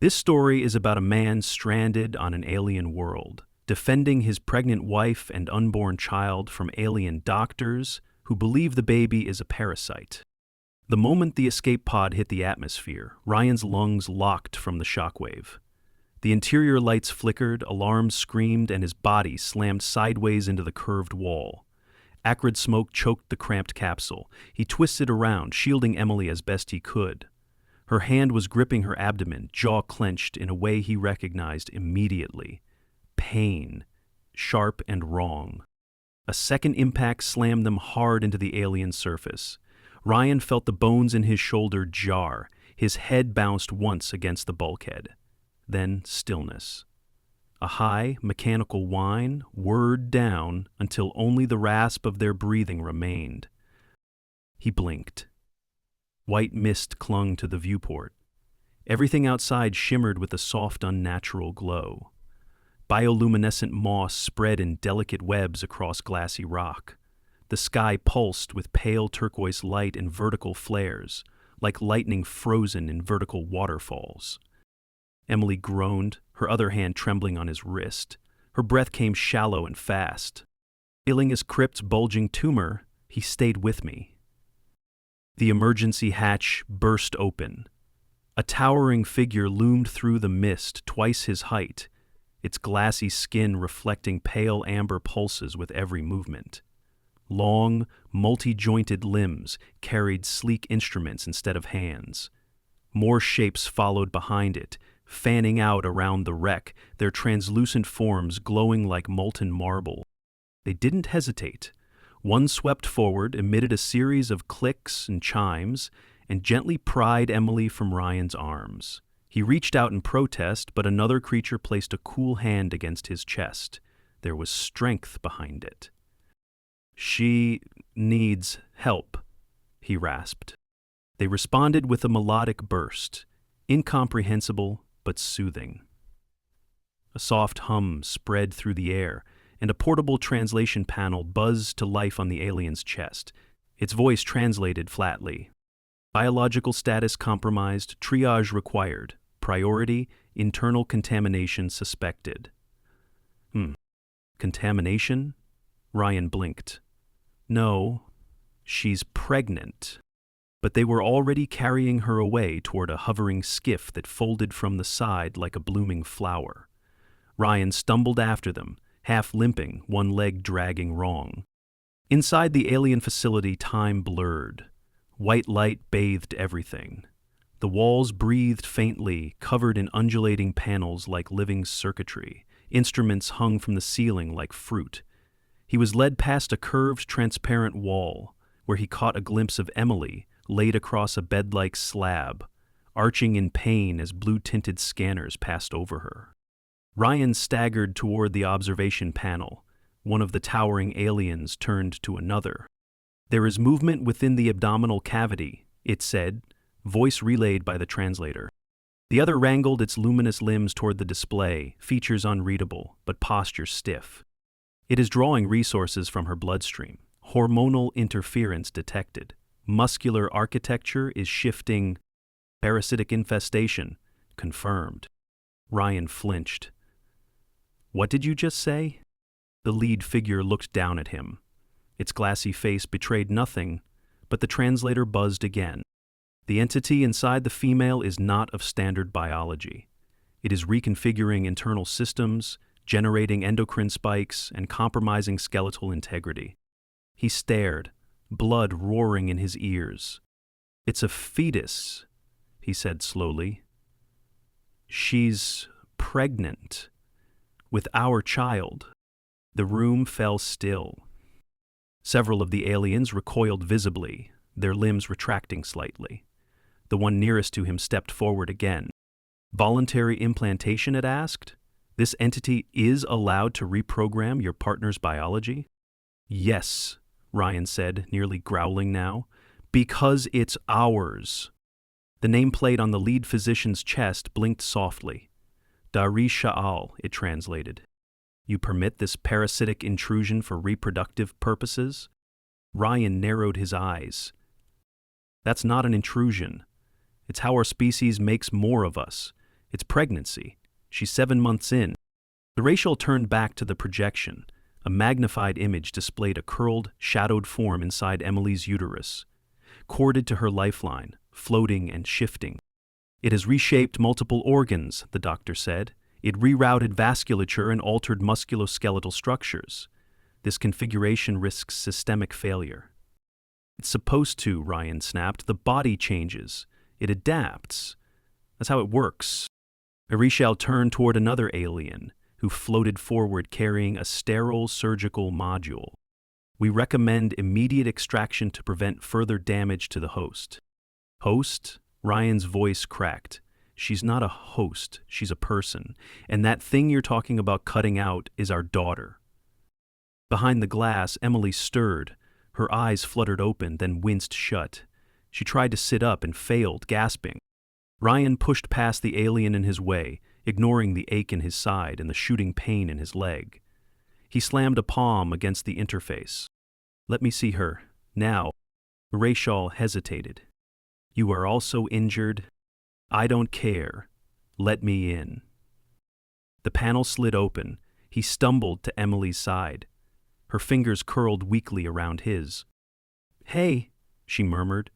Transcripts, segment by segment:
This story is about a man stranded on an alien world, defending his pregnant wife and unborn child from alien doctors who believe the baby is a parasite. The moment the escape pod hit the atmosphere, Ryan's lungs locked from the shockwave. The interior lights flickered, alarms screamed, and his body slammed sideways into the curved wall. Acrid smoke choked the cramped capsule. He twisted around, shielding Emily as best he could. Her hand was gripping her abdomen, jaw clenched in a way he recognized immediately. Pain, sharp and wrong. A second impact slammed them hard into the alien surface. Ryan felt the bones in his shoulder jar. His head bounced once against the bulkhead. Then stillness. A high, mechanical whine whirred down until only the rasp of their breathing remained. He blinked. White mist clung to the viewport. Everything outside shimmered with a soft, unnatural glow. Bioluminescent moss spread in delicate webs across glassy rock. The sky pulsed with pale turquoise light in vertical flares, like lightning frozen in vertical waterfalls. Emily groaned, her other hand trembling on his wrist. Her breath came shallow and fast. Feeling his crypt's bulging tumor, he stayed with me. The emergency hatch burst open. A towering figure loomed through the mist, twice his height, its glassy skin reflecting pale amber pulses with every movement. Long, multi-jointed limbs carried sleek instruments instead of hands. More shapes followed behind it, fanning out around the wreck, their translucent forms glowing like molten marble. They didn't hesitate. One swept forward, emitted a series of clicks and chimes, and gently pried Emily from Ryan's arms. He reached out in protest, but another creature placed a cool hand against his chest. There was strength behind it. "She needs help," he rasped. They responded with a melodic burst, incomprehensible but soothing. A soft hum spread through the air, and a portable translation panel buzzed to life on the alien's chest. Its voice translated flatly. Biological status compromised, triage required. Priority, internal contamination suspected. Contamination? Ryan blinked. No, she's pregnant. But they were already carrying her away toward a hovering skiff that folded from the side like a blooming flower. Ryan stumbled after them, half limping, one leg dragging wrong. Inside the alien facility, time blurred. White light bathed everything. The walls breathed faintly, covered in undulating panels like living circuitry. Instruments hung from the ceiling like fruit. He was led past a curved, transparent wall, where he caught a glimpse of Emily, laid across a bed-like slab, arching in pain as blue-tinted scanners passed over her. Ryan staggered toward the observation panel. One of the towering aliens turned to another. "There is movement within the abdominal cavity," it said, voice relayed by the translator. The other wrangled its luminous limbs toward the display, features unreadable, but posture stiff. "It is drawing resources from her bloodstream. Hormonal interference detected. Muscular architecture is shifting. Parasitic infestation confirmed." Ryan flinched. "What did you just say?" The lead figure looked down at him. Its glassy face betrayed nothing, but the translator buzzed again. "The entity inside the female is not of standard biology. It is reconfiguring internal systems, generating endocrine spikes, and compromising skeletal integrity." He stared, blood roaring in his ears. "It's a fetus," he said slowly. "She's pregnant. With our child." The room fell still. Several of the aliens recoiled visibly, their limbs retracting slightly. The one nearest to him stepped forward again. "Voluntary implantation?" it asked. "This entity is allowed to reprogram your partner's biology?" "Yes," Ryan said, nearly growling now, "because it's ours." The nameplate on the lead physician's chest blinked softly. "Dari Sha'al," it translated. "You permit this parasitic intrusion for reproductive purposes?" Ryan narrowed his eyes. "That's not an intrusion. It's how our species makes more of us. It's pregnancy. She's 7 months in. The Rachel turned back to the projection. A magnified image displayed a curled, shadowed form inside Emily's uterus, corded to her lifeline, floating and shifting. It has reshaped multiple organs, the doctor said. It rerouted vasculature and altered musculoskeletal structures. This configuration risks systemic failure. It's supposed to, Ryan snapped. The body changes. It adapts. That's how it works. Rachel turned toward another alien, who floated forward carrying a sterile surgical module. We recommend immediate extraction to prevent further damage to the host. Host? Ryan's voice cracked. She's not a host, she's a person. And that thing you're talking about cutting out is our daughter. Behind the glass, Emily stirred. Her eyes fluttered open, then winced shut. She tried to sit up and failed, gasping. Ryan pushed past the alien in his way, ignoring the ache in his side and the shooting pain in his leg. He slammed a palm against the interface. Let me see her. Now. Rachel hesitated. You are also injured? I don't care. Let me in. The panel slid open. He stumbled to Emily's side. Her fingers curled weakly around his. Hey, she murmured.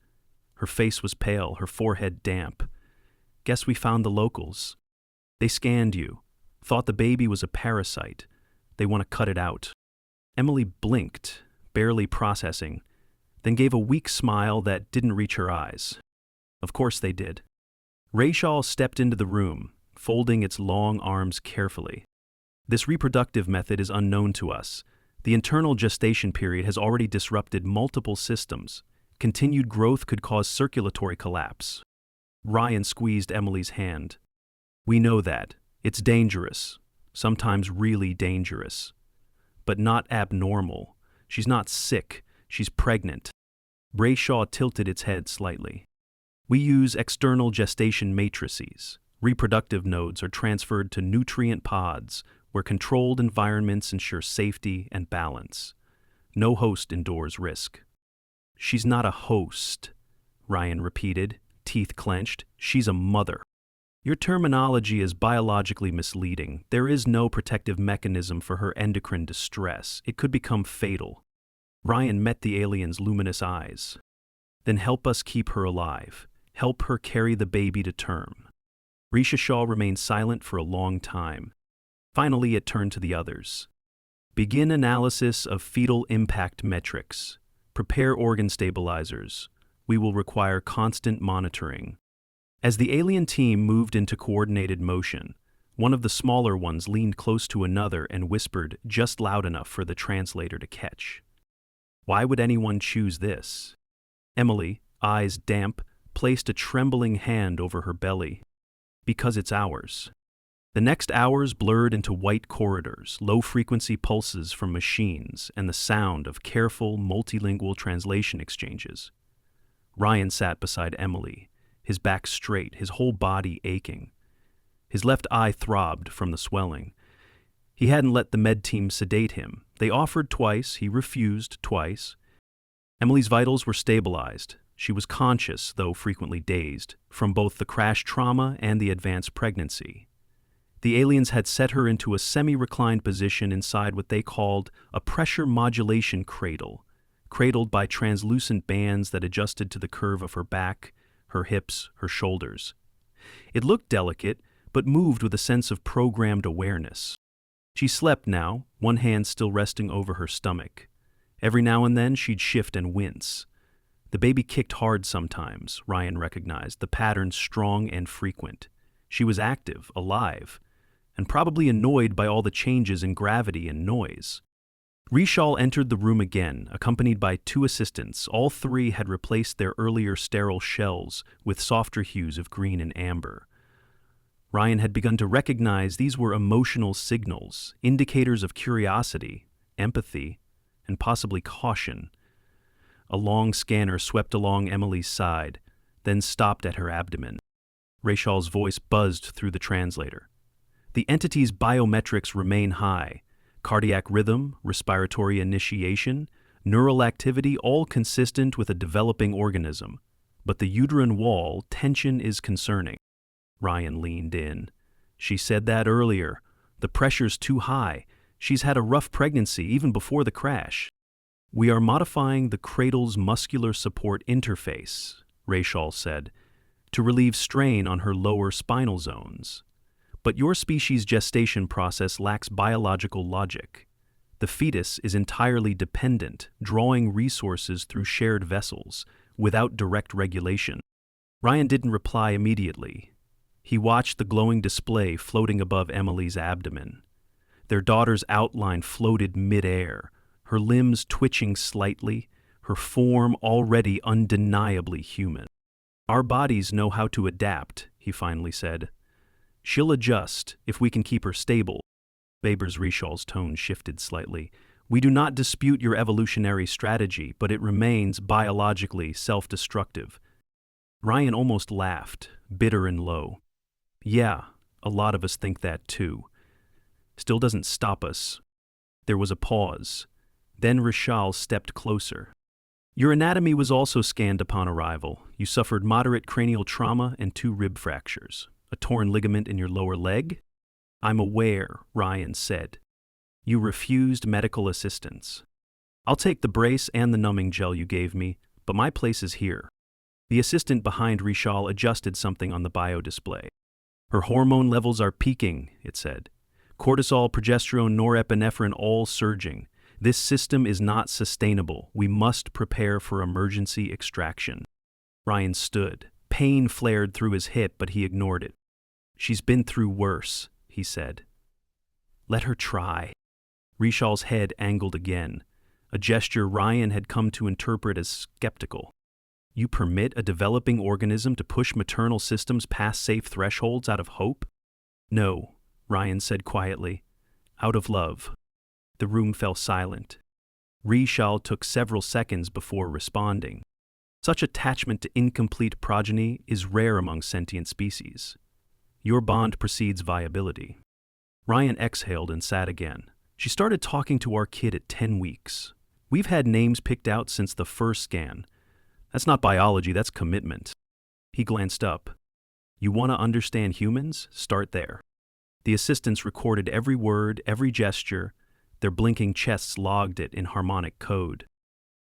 Her face was pale, her forehead damp. Guess we found the locals. They scanned you, thought the baby was a parasite. They want to cut it out. Emily blinked, barely processing, then gave a weak smile that didn't reach her eyes. Of course they did. Rachel stepped into the room, folding its long arms carefully. This reproductive method is unknown to us. The internal gestation period has already disrupted multiple systems. Continued growth could cause circulatory collapse. Ryan squeezed Emily's hand. We know that. It's dangerous. Sometimes really dangerous. But not abnormal. She's not sick. She's pregnant. Brayshaw tilted its head slightly. We use external gestation matrices. Reproductive nodes are transferred to nutrient pods, where controlled environments ensure safety and balance. No host endures risk. She's not a host, Ryan repeated, teeth clenched. She's a mother. Your terminology is biologically misleading. There is no protective mechanism for her endocrine distress. It could become fatal. Ryan met the alien's luminous eyes. Then help us keep her alive. Help her carry the baby to term. Risha Shaw remained silent for a long time. Finally, it turned to the others. Begin analysis of fetal impact metrics. Prepare organ stabilizers. We will require constant monitoring. As the alien team moved into coordinated motion, one of the smaller ones leaned close to another and whispered just loud enough for the translator to catch. Why would anyone choose this? Emily, eyes damp, placed a trembling hand over her belly. Because it's ours. The next hours blurred into white corridors, low-frequency pulses from machines, and the sound of careful, multilingual translation exchanges. Ryan sat beside Emily, his back straight, his whole body aching. His left eye throbbed from the swelling. He hadn't let the med team sedate him. They offered twice, he refused twice. Emily's vitals were stabilized. She was conscious, though frequently dazed, from both the crash trauma and the advanced pregnancy. The aliens had set her into a semi-reclined position inside what they called a pressure modulation cradle, cradled by translucent bands that adjusted to the curve of her back, her hips, her shoulders. It looked delicate, but moved with a sense of programmed awareness. She slept now, one hand still resting over her stomach. Every now and then she'd shift and wince. The baby kicked hard sometimes, Ryan recognized, the pattern strong and frequent. She was active, alive, and probably annoyed by all the changes in gravity and noise. Rishal entered the room again, accompanied by 2 assistants. All 3 had replaced their earlier sterile shells with softer hues of green and amber. Ryan had begun to recognize these were emotional signals, indicators of curiosity, empathy, and possibly caution. A long scanner swept along Emily's side, then stopped at her abdomen. Rayshal's voice buzzed through the translator. The entity's biometrics remain high. Cardiac rhythm, respiratory initiation, neural activity, all consistent with a developing organism. But the uterine wall tension is concerning. Ryan leaned in. She said that earlier. The pressure's too high. She's had a rough pregnancy even before the crash. We are modifying the cradle's muscular support interface, Rachel said, to relieve strain on her lower spinal zones. But your species' gestation process lacks biological logic. The fetus is entirely dependent, drawing resources through shared vessels, without direct regulation. Ryan didn't reply immediately. He watched the glowing display floating above Emily's abdomen. Their daughter's outline floated mid-air, her limbs twitching slightly, her form already undeniably human. Our bodies know how to adapt, he finally said. She'll adjust if we can keep her stable. Baber's Rishal's tone shifted slightly. We do not dispute your evolutionary strategy, but it remains biologically self-destructive. Ryan almost laughed, bitter and low. Yeah, a lot of us think that too. Still doesn't stop us. There was a pause. Then Rishal stepped closer. Your anatomy was also scanned upon arrival. You suffered moderate cranial trauma and 2 rib fractures. A torn ligament in your lower leg? I'm aware, Ryan said. You refused medical assistance. I'll take the brace and the numbing gel you gave me, but my place is here. The assistant behind Rishal adjusted something on the bio display. Her hormone levels are peaking, it said. Cortisol, progesterone, norepinephrine all surging. This system is not sustainable. We must prepare for emergency extraction. Ryan stood. Pain flared through his hip, but he ignored it. She's been through worse, he said. Let her try. Rishal's head angled again, a gesture Ryan had come to interpret as skeptical. You permit a developing organism to push maternal systems past safe thresholds out of hope? No, Ryan said quietly. Out of love. The room fell silent. Rishal took several seconds before responding. Such attachment to incomplete progeny is rare among sentient species. Your bond precedes viability. Ryan exhaled and sat again. She started talking to our kid at 10 weeks. We've had names picked out since the first scan. That's not biology, that's commitment. He glanced up. You want to understand humans? Start there. The assistants recorded every word, every gesture. Their blinking chests logged it in harmonic code.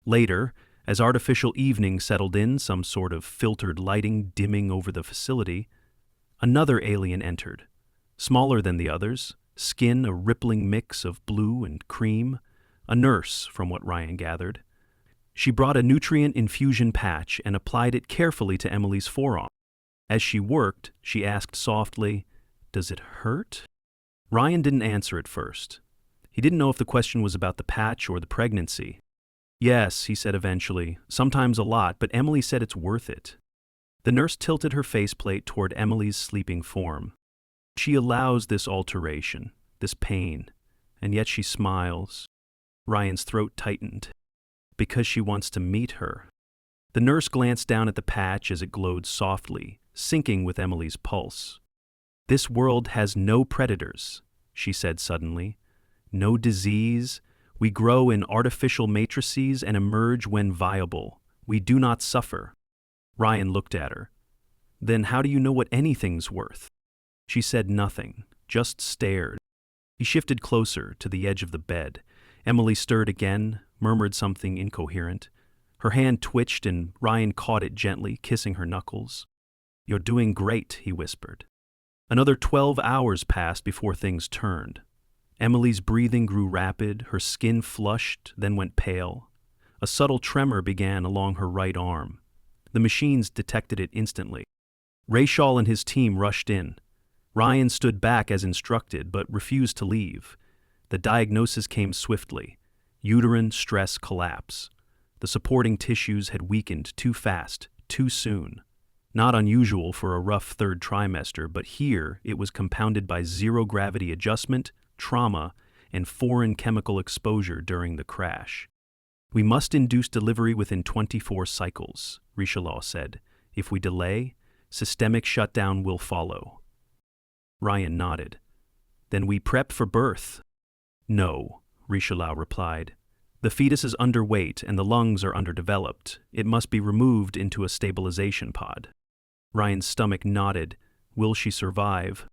Later, as artificial evening settled in, some sort of filtered lighting dimming over the facility, another alien entered. Smaller than the others, skin a rippling mix of blue and cream, a nurse, from what Ryan gathered. She brought a nutrient infusion patch and applied it carefully to Emily's forearm. As she worked, she asked softly, "Does it hurt?" Ryan didn't answer at first. He didn't know if the question was about the patch or the pregnancy. Yes, he said eventually, sometimes a lot, but Emily said it's worth it. The nurse tilted her faceplate toward Emily's sleeping form. She allows this alteration, this pain, and yet she smiles. Ryan's throat tightened. Because she wants to meet her. The nurse glanced down at the patch as it glowed softly, syncing with Emily's pulse. This world has no predators, she said suddenly. No disease. We grow in artificial matrices and emerge when viable. We do not suffer. Ryan looked at her. Then how do you know what anything's worth? She said nothing, just stared. He shifted closer to the edge of the bed. Emily stirred again, murmured something incoherent. Her hand twitched and Ryan caught it gently, kissing her knuckles. You're doing great, he whispered. Another 12 hours passed before things turned. Emily's breathing grew rapid, her skin flushed, then went pale. A subtle tremor began along her right arm. The machines detected it instantly. Rachel and his team rushed in. Ryan stood back as instructed, but refused to leave. The diagnosis came swiftly. Uterine stress collapse. The supporting tissues had weakened too fast, too soon. Not unusual for a rough third trimester, but here it was compounded by zero-gravity adjustment, trauma, and foreign chemical exposure during the crash. We must induce delivery within 24 cycles, Richelieu said. If we delay, systemic shutdown will follow. Ryan nodded. Then we prep for birth. No, Richelieu replied. The fetus is underweight and the lungs are underdeveloped. It must be removed into a stabilization pod. Ryan's stomach knotted. Will she survive?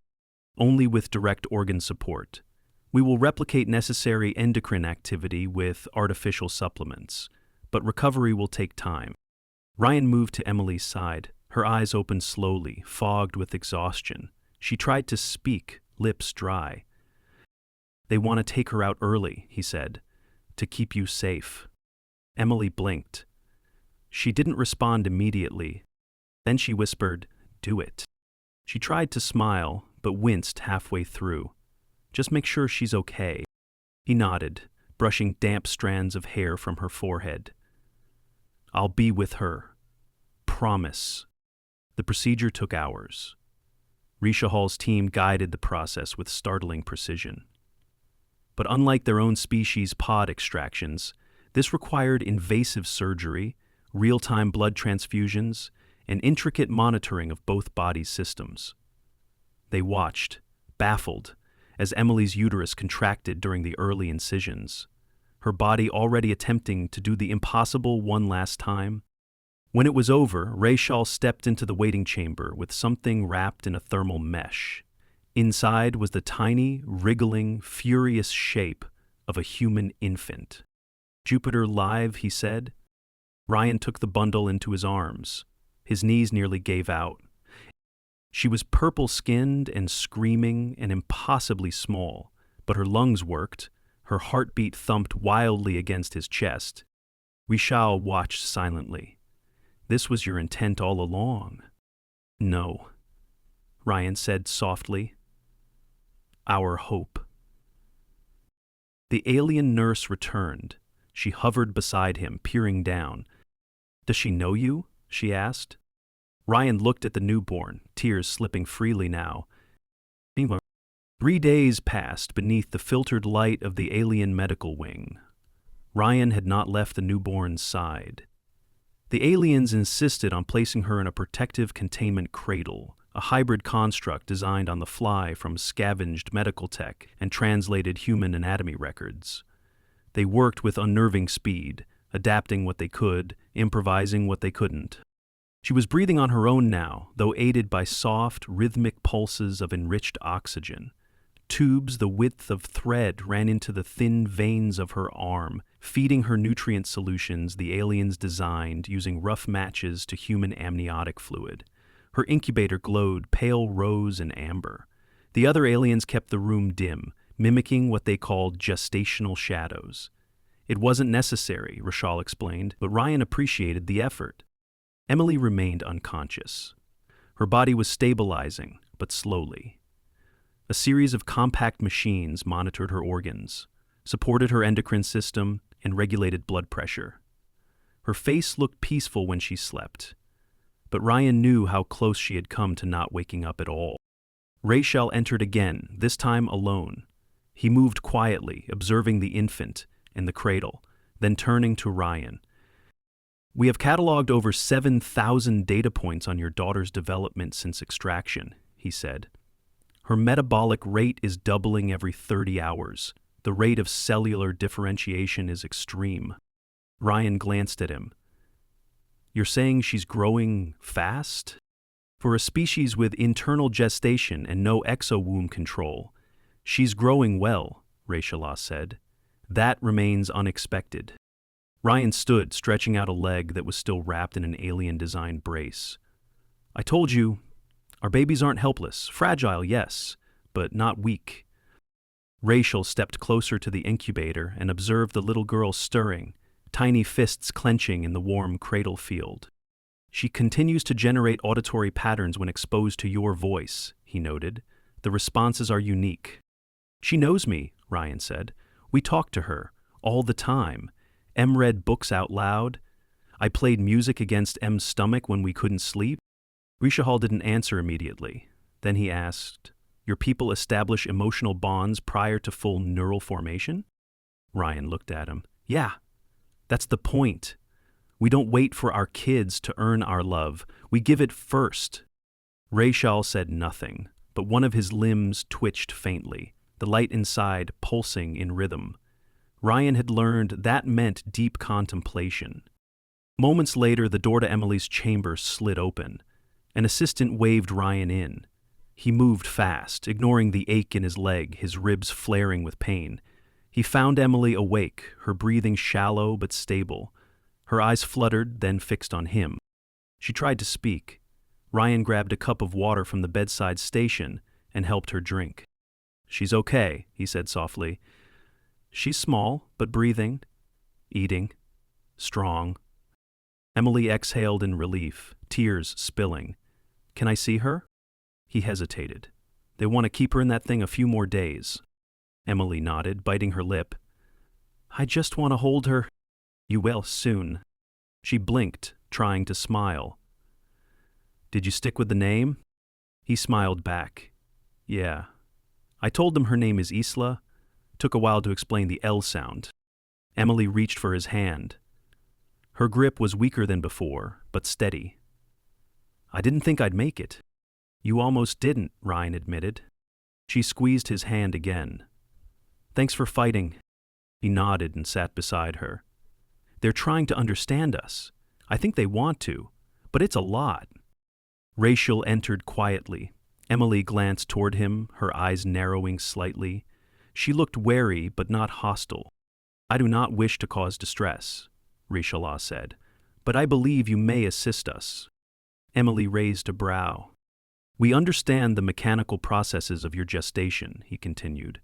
Only with direct organ support. We will replicate necessary endocrine activity with artificial supplements, but recovery will take time. Ryan moved to Emily's side, her eyes opened slowly, fogged with exhaustion. She tried to speak, lips dry. They want to take her out early, he said, to keep you safe. Emily blinked. She didn't respond immediately. Then she whispered, "Do it." She tried to smile, but winced halfway through. "Just make sure she's okay." He nodded, brushing damp strands of hair from her forehead. "I'll be with her. Promise." The procedure took hours. Risha Hall's team guided the process with startling precision. But unlike their own species' pod extractions, this required invasive surgery, real-time blood transfusions, and intricate monitoring of both bodies' systems. They watched, baffled, as Emily's uterus contracted during the early incisions, her body already attempting to do the impossible one last time. When it was over, Rachel stepped into the waiting chamber with something wrapped in a thermal mesh. Inside was the tiny, wriggling, furious shape of a human infant. "Jupiter live," he said. Ryan took the bundle into his arms. His knees nearly gave out. She was purple-skinned and screaming and impossibly small, but her lungs worked, her heartbeat thumped wildly against his chest. Rishal watched silently. "This was your intent all along." "No," Ryan said softly. "Our hope." The alien nurse returned. She hovered beside him, peering down. "Does she know you?" she asked. Ryan looked at the newborn, tears slipping freely now. 3 days passed beneath the filtered light of the alien medical wing. Ryan had not left the newborn's side. The aliens insisted on placing her in a protective containment cradle, a hybrid construct designed on the fly from scavenged medical tech and translated human anatomy records. They worked with unnerving speed, adapting what they could, improvising what they couldn't. She was breathing on her own now, though aided by soft, rhythmic pulses of enriched oxygen. Tubes the width of thread ran into the thin veins of her arm, feeding her nutrient solutions the aliens designed using rough matches to human amniotic fluid. Her incubator glowed pale rose and amber. The other aliens kept the room dim, mimicking what they called gestational shadows. It wasn't necessary, Rachel explained, but Ryan appreciated the effort. Emily remained unconscious. Her body was stabilizing, but slowly. A series of compact machines monitored her organs, supported her endocrine system, and regulated blood pressure. Her face looked peaceful when she slept, but Ryan knew how close she had come to not waking up at all. Rachel entered again, this time alone. He moved quietly, observing the infant and the cradle, then turning to Ryan. "We have cataloged over 7,000 data points on your daughter's development since extraction," he said. "Her metabolic rate is doubling every 30 hours. The rate of cellular differentiation is extreme." Ryan glanced at him. "You're saying she's growing fast?" "For a species with internal gestation and no exo-womb control, she's growing well," Rachel said. "That remains unexpected." Ryan stood, stretching out a leg that was still wrapped in an alien-designed brace. "I told you, our babies aren't helpless. Fragile, yes, but not weak." Rachel stepped closer to the incubator and observed the little girl stirring, tiny fists clenching in the warm cradle field. "She continues to generate auditory patterns when exposed to your voice," he noted. "The responses are unique." "She knows me," Ryan said. "We talk to her, all the time. Em read books out loud. I played music against Em's stomach when we couldn't sleep." Rishahal didn't answer immediately. Then he asked, "Your people establish emotional bonds prior to full neural formation?" Ryan looked at him. "Yeah, that's the point. We don't wait for our kids to earn our love. We give it first." Rachel said nothing, but one of his limbs twitched faintly, the light inside pulsing in rhythm. Ryan had learned that meant deep contemplation. Moments later, the door to Emily's chamber slid open. An assistant waved Ryan in. He moved fast, ignoring the ache in his leg, his ribs flaring with pain. He found Emily awake, her breathing shallow but stable. Her eyes fluttered, then fixed on him. She tried to speak. Ryan grabbed a cup of water from the bedside station and helped her drink. "She's okay," he said softly. "She's small, but breathing, eating, strong." Emily exhaled in relief, tears spilling. "Can I see her?" He hesitated. "They want to keep her in that thing a few more days." Emily nodded, biting her lip. "I just want to hold her." "You will soon." She blinked, trying to smile. "Did you stick with the name?" He smiled back. "Yeah. I told them her name is Isla." Took a while to explain the L sound. Emily reached for his hand. Her grip was weaker than before, but steady. "I didn't think I'd make it." "You almost didn't," Ryan admitted. She squeezed his hand again. "Thanks for fighting." He nodded and sat beside her. "They're trying to understand us. I think they want to, but it's a lot." Rachel entered quietly. Emily glanced toward him, her eyes narrowing slightly. She looked wary but not hostile. "I do not wish to cause distress," Rachel said, "but I believe you may assist us." Emily raised a brow. "We understand the mechanical processes of your gestation," he continued,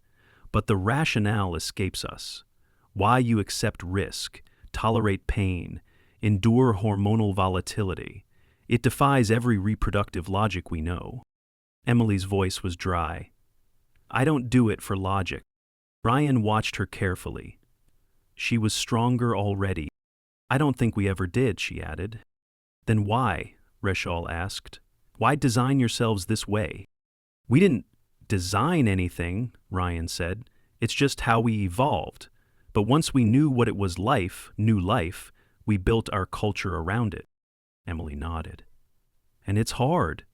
"but the rationale escapes us. Why you accept risk, tolerate pain, endure hormonal volatility. It defies every reproductive logic we know." Emily's voice was dry. "I don't do it for logic." Ryan watched her carefully. She was stronger already. "I don't think we ever did," she added. "Then why?" Rachel asked. "Why design yourselves this way?" "We didn't design anything," Ryan said. "It's just how we evolved. But once we knew what it was new life, we built our culture around it." Emily nodded. "And it's hard.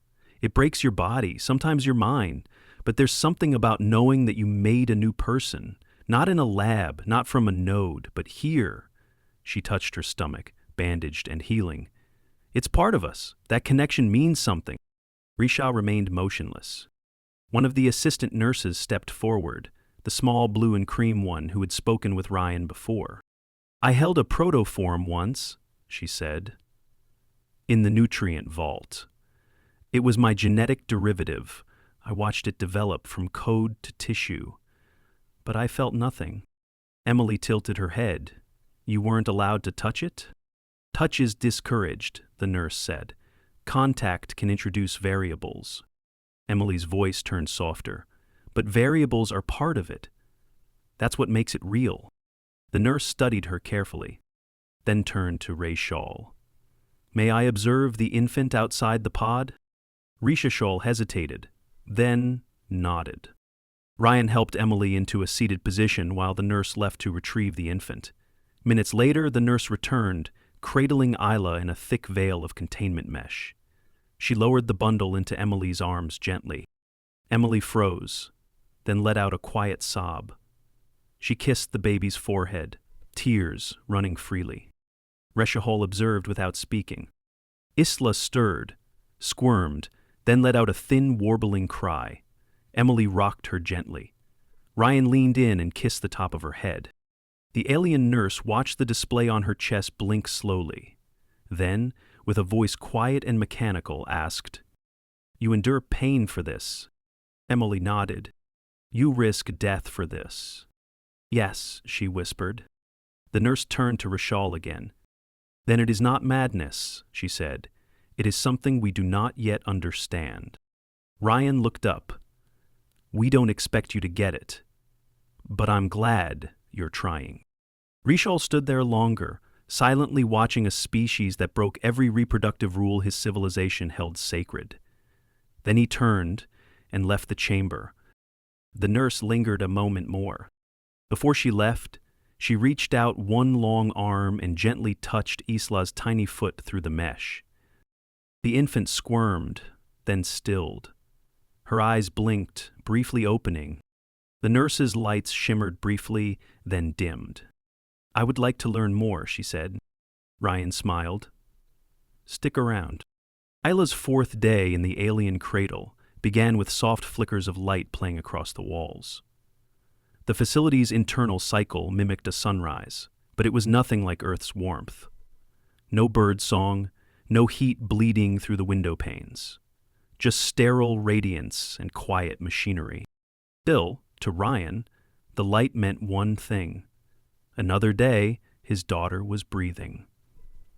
It breaks your body, sometimes your mind. But there's something about knowing that you made a new person. Not in a lab, not from a node, but here." She touched her stomach, bandaged and healing. "It's part of us. That connection means something." Risha remained motionless. One of the assistant nurses stepped forward, the small blue and cream one who had spoken with Ryan before. "I held a protoform once," she said, "in the nutrient vault. It was my genetic derivative. I watched it develop from code to tissue. But I felt nothing." Emily tilted her head. "You weren't allowed to touch it?" "Touch is discouraged," the nurse said. "Contact can introduce variables." Emily's voice turned softer. "But variables are part of it. That's what makes it real." The nurse studied her carefully, then turned to Rachel. "May I observe the infant outside the pod?" Rachel hesitated, then nodded. Ryan helped Emily into a seated position while the nurse left to retrieve the infant. Minutes later, the nurse returned, cradling Isla in a thick veil of containment mesh. She lowered the bundle into Emily's arms gently. Emily froze, then let out a quiet sob. She kissed the baby's forehead, tears running freely. Reshahol observed without speaking. Isla stirred, squirmed, then let out a thin, warbling cry. Emily rocked her gently. Ryan leaned in and kissed the top of her head. The alien nurse watched the display on her chest blink slowly. Then, with a voice quiet and mechanical, asked, "You endure pain for this?" Emily nodded. "You risk death for this." "Yes," she whispered. The nurse turned to Rachel again. "Then it is not madness," she said. "It is something we do not yet understand." Ryan looked up. "We don't expect you to get it. But I'm glad you're trying." Rishal stood there longer, silently watching a species that broke every reproductive rule his civilization held sacred. Then he turned and left the chamber. The nurse lingered a moment more. Before she left, she reached out one long arm and gently touched Isla's tiny foot through the mesh. The infant squirmed, then stilled. Her eyes blinked, briefly opening. The nurse's lights shimmered briefly, then dimmed. "I would like to learn more," she said. Ryan smiled. "Stick around." Isla's fourth day in the alien cradle, began with soft flickers of light playing across the walls. The facility's internal cycle mimicked a sunrise, but it was nothing like Earth's warmth. No bird song, no heat bleeding through the window panes. Just sterile radiance and quiet machinery. Still, to Ryan, the light meant one thing. Another day, his daughter was breathing.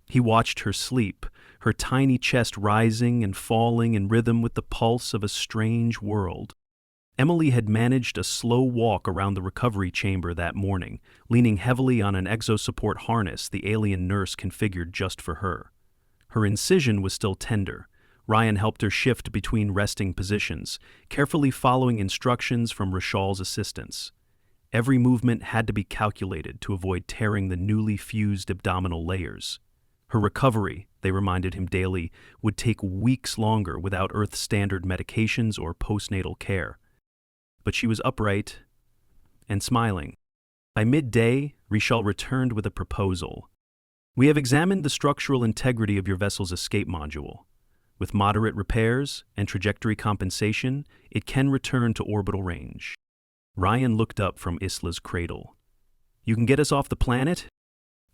He watched her sleep, her tiny chest rising and falling in rhythm with the pulse of a strange world. Emily had managed a slow walk around the recovery chamber that morning, leaning heavily on an exosupport harness the alien nurse configured just for her. Her incision was still tender. Ryan helped her shift between resting positions, carefully following instructions from Rashal's assistants. Every movement had to be calculated to avoid tearing the newly fused abdominal layers. Her recovery, they reminded him daily, would take weeks longer without Earth-standard medications or postnatal care. But she was upright and smiling. By midday, Rishal returned with a proposal. "We have examined the structural integrity of your vessel's escape module. With moderate repairs and trajectory compensation, it can return to orbital range." Ryan looked up from Isla's cradle. "You can get us off the planet?"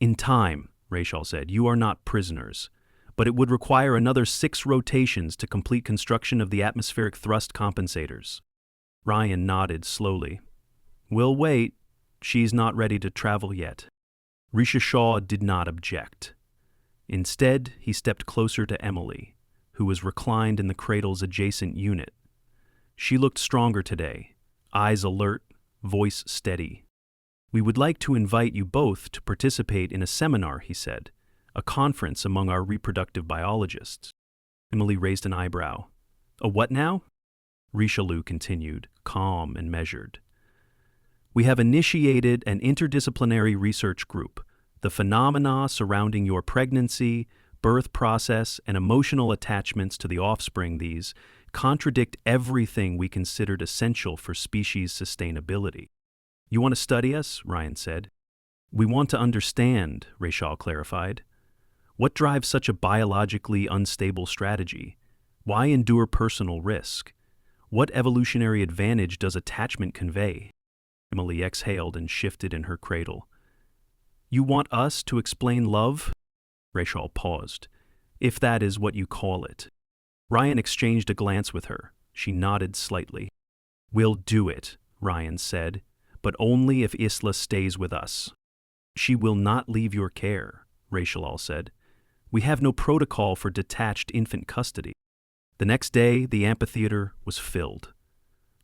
"In time," Rachel said. "You are not prisoners. But it would require another 6 rotations to complete construction of the atmospheric thrust compensators." Ryan nodded slowly. "We'll wait. She's not ready to travel yet." Risha Shaw did not object. Instead, he stepped closer to Emily, who was reclined in the cradle's adjacent unit. She looked stronger today, eyes alert, voice steady. "We would like to invite you both to participate in a seminar," he said, "a conference among our reproductive biologists." Emily raised an eyebrow. "A what now?" Richelieu continued, calm and measured. "We have initiated an interdisciplinary research group. The phenomena surrounding your pregnancy, birth process, and emotional attachments to the offspring these contradict everything we considered essential for species sustainability." "You want to study us?" Ryan said. "We want to understand," Rachel clarified. "What drives such a biologically unstable strategy? Why endure personal risk? What evolutionary advantage does attachment convey?" Emily exhaled and shifted in her cradle. "You want us to explain love?" Rachel paused. "If that is what you call it." Ryan exchanged a glance with her. She nodded slightly. "We'll do it," Ryan said, "but only if Isla stays with us." "She will not leave your care," Rachel said. "We have no protocol for detached infant custody." The next day, the amphitheater was filled.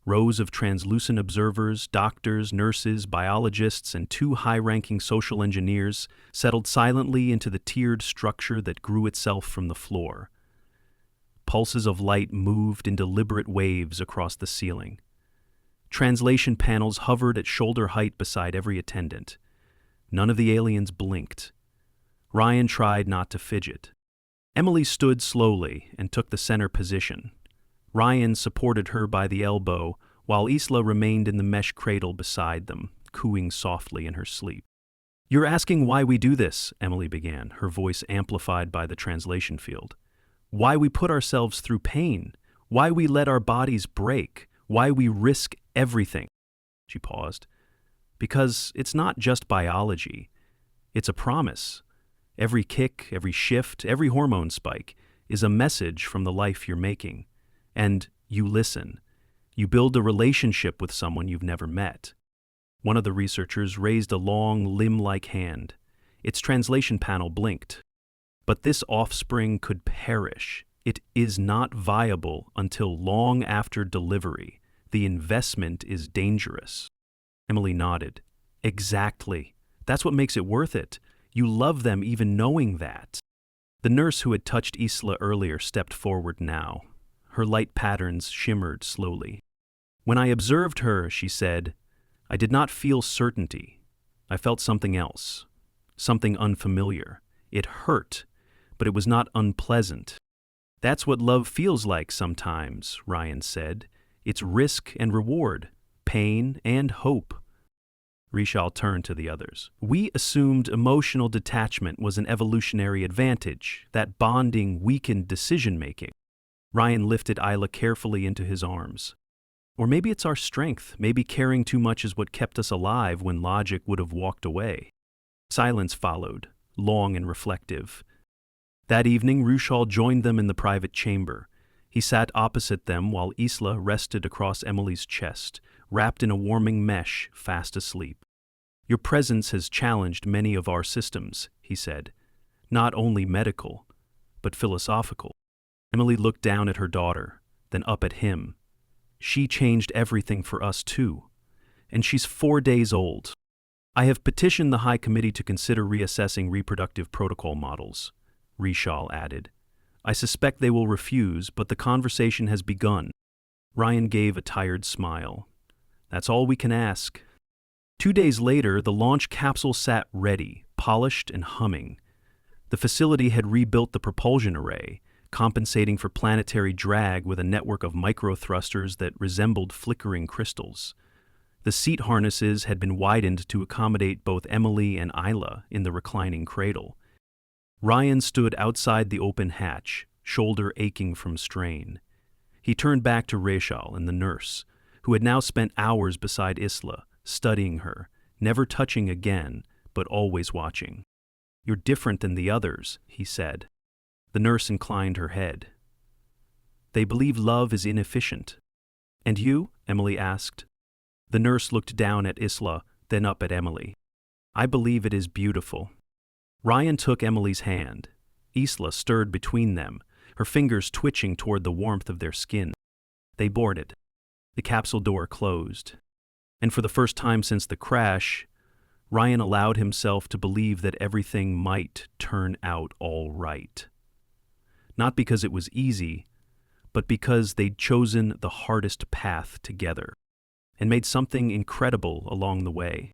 Rows of translucent observers, doctors, nurses, biologists, and 2 high-ranking social engineers settled silently into the tiered structure that grew itself from the floor. Pulses of light moved in deliberate waves across the ceiling. Translation panels hovered at shoulder height beside every attendant. None of the aliens blinked. Ryan tried not to fidget. Emily stood slowly and took the center position. Ryan supported her by the elbow, while Isla remained in the mesh cradle beside them, cooing softly in her sleep. "You're asking why we do this," Emily began, her voice amplified by the translation field. "Why we put ourselves through pain, why we let our bodies break, why we risk everything." She paused. "Because it's not just biology. It's a promise. Every kick, every shift, every hormone spike is a message from the life you're making. And you listen. You build a relationship with someone you've never met." One of the researchers raised a long, limb-like hand. Its translation panel blinked. "But this offspring could perish. It is not viable until long after delivery. The investment is dangerous." Emily nodded. "Exactly. That's what makes it worth it. You love them even knowing that." The nurse who had touched Isla earlier stepped forward now. Her light patterns shimmered slowly. "When I observed her," she said, "I did not feel certainty. I felt something else, something unfamiliar. It hurt, but it was not unpleasant." "That's what love feels like sometimes," Ryan said. "It's risk and reward, pain and hope." Rishal turned to the others. "We assumed emotional detachment was an evolutionary advantage, that bonding weakened decision-making. Ryan lifted Isla carefully into his arms. Or maybe it's our strength. Maybe caring too much is what kept us alive when logic would have walked away. Silence followed, long and reflective. That evening, Rushal joined them in the private chamber. He sat opposite them while Isla rested across Emily's chest, wrapped in a warming mesh, fast asleep. Your presence has challenged many of our systems, he said. Not only medical, but philosophical. Emily looked down at her daughter, then up at him. She changed everything for us too. And she's 4 days old. I have petitioned the High Committee to consider reassessing reproductive protocol models, Rushal added. I suspect they will refuse, but the conversation has begun. Ryan gave a tired smile. That's all we can ask. 2 days later, the launch capsule sat ready, polished and humming. The facility had rebuilt the propulsion array, compensating for planetary drag with a network of microthrusters that resembled flickering crystals. The seat harnesses had been widened to accommodate both Emily and Isla in the reclining cradle. Ryan stood outside the open hatch, shoulder aching from strain. He turned back to Rushal and the nurse, who had now spent hours beside Isla, studying her, never touching again, but always watching. You're different than the others, he said. The nurse inclined her head. They believe love is inefficient. And you? Emily asked. The nurse looked down at Isla, then up at Emily. I believe it is beautiful. Ryan took Emily's hand. Isla stirred between them, her fingers twitching toward the warmth of their skin. They boarded. The capsule door closed. And for the first time since the crash, Ryan allowed himself to believe that everything might turn out all right. Not because it was easy, but because they'd chosen the hardest path together and made something incredible along the way.